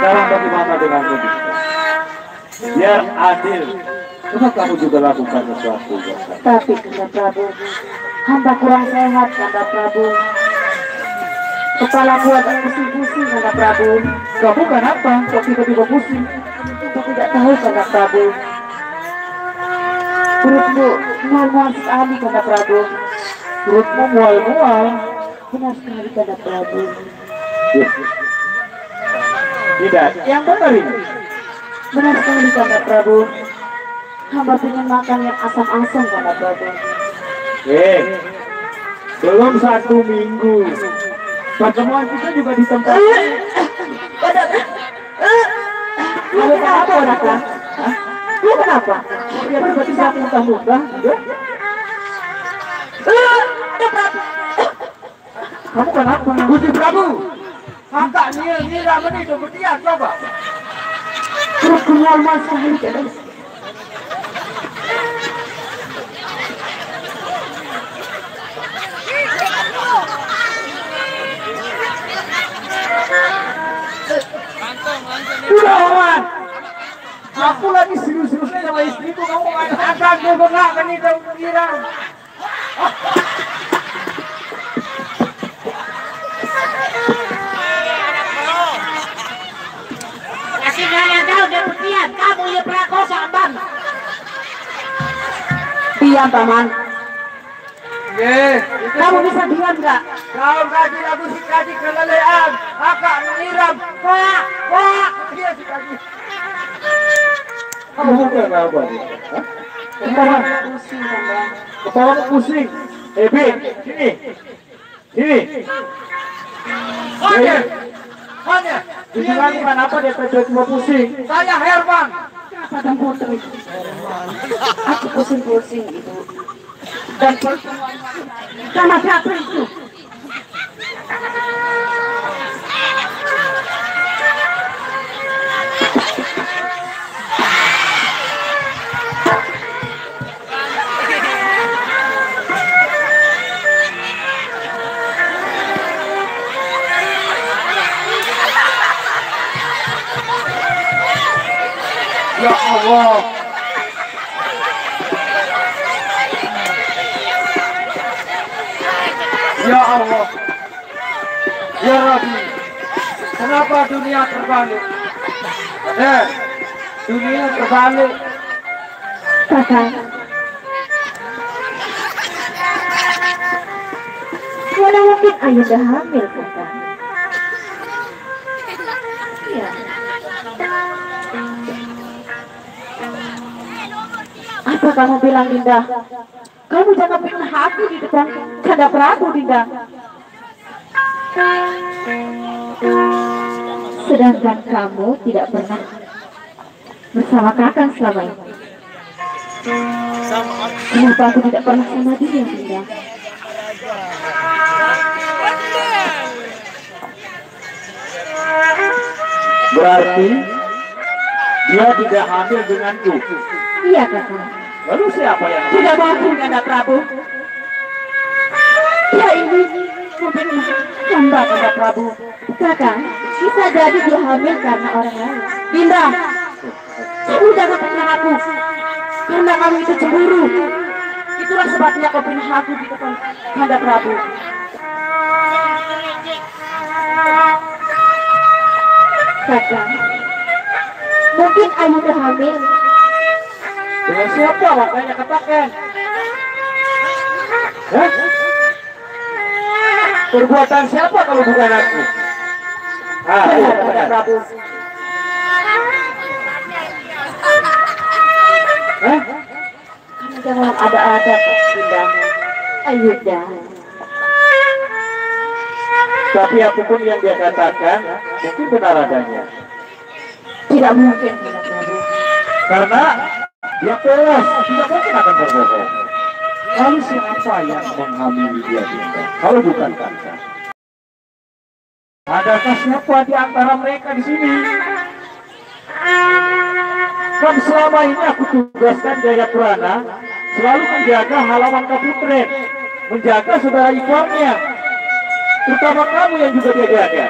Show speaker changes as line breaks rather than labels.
Sekarang bagaimana denganmu? Biar adil, coba kamu juga lakukan sesuatu.
Tapi Kanda Prabu, hamba kurang sehat Kanda Prabu. Kepalaku agak pusing-pusing Kanda Prabu.
Kamu kenapa? Kok tiba-tiba pusing?
Aku tidak tahu Kanda Prabu. Perutku mual-mual sekali Kanda Prabu.
Perutmu mual-mual.
Benar sekali Kanda Prabu.
Tidak, yang benar ini.
Benar sekali Kanda Prabu. Hamba ingin makan yang asam-asam Kanda Prabu.
Belum 1 minggu. Pertemuan kita juga di tempat.
Lu kenapa Naka? Lu kenapa?
Ya tiba-tiba aku muntah-muntah. Kamu kenapa? Gusti Prabu. Kakak Nira ini kemudian coba.
Perutku mual-mual sekali Kanda.
Udah Wawan, aku lagi serius-seriusnya sama istriku, kamu ngajak gue bengak kan itu kira.
Kasih kalian tahu kemudian kamu ya prakosa Bang. Diam Paman. Kamu bisa diam nggak?
Kau kaji lagu si kaji kelelean, akak menyiram, pak, dia si kaji. Kamu bukan apa nih?
Kepala pusing Bang.
Kepala pusing. Bin, sini. Mana? Dibilang bukan apa dia tiba-tiba pusing. Saya Herman.
Kenapa Putri? Aku pusing-pusing itu. Dan sama siapa itu?
Ya Allah. Ya Allah. Ya Rabbi. Kenapa dunia terbalik? Dunia terbalik.
Kakak. Mana mungkin Ayunda hamil Kakak? Iya. Apa kamu bilang Dinda? Kamu jangan fitnah aku di depan Kanda Prabu Dinda. Sedangkan kamu tidak pernah bersama Kakang selama ini. Kenapa aku tidak pernah sama dia Dinda?
Berarti dia tidak hamil denganku.
Iya Kakang.
Lalu siapa yang
Tidak mampu Kanda Prabu. Ya ini mungkin hamba Kanda Prabu. Kakang, bisa jadi dia hamil karena orang lain. Dinda, kamu jangan fitnah aku. Karena kamu itu cemburu. Itulah sebabnya kau fitnah aku di depan Kanda Prabu. Kakang, mungkin Ayunda hamil.
dengan siapa? Makanya katakan. Perbuatan siapa kalau bukan aku?
Benar, Kanda Prabu. Kamu jangan ada-ada Dinda. Ayunda.
Tapi apapun yang dia katakan, mungkin benar adanya.
Tidak mungkin Kanda Prabu.
Karena dia polos, tidak mungkin akan berbohong. Lalu siapa yang menghamili dia Dinda? Kalau bukan Kanda. Adakah siapa di antara mereka di sini? Kan selama ini aku tugaskan Jayapurana selalu menjaga halaman Kaputren, menjaga saudara iparnya, terutama kamu yang juga dia jaga.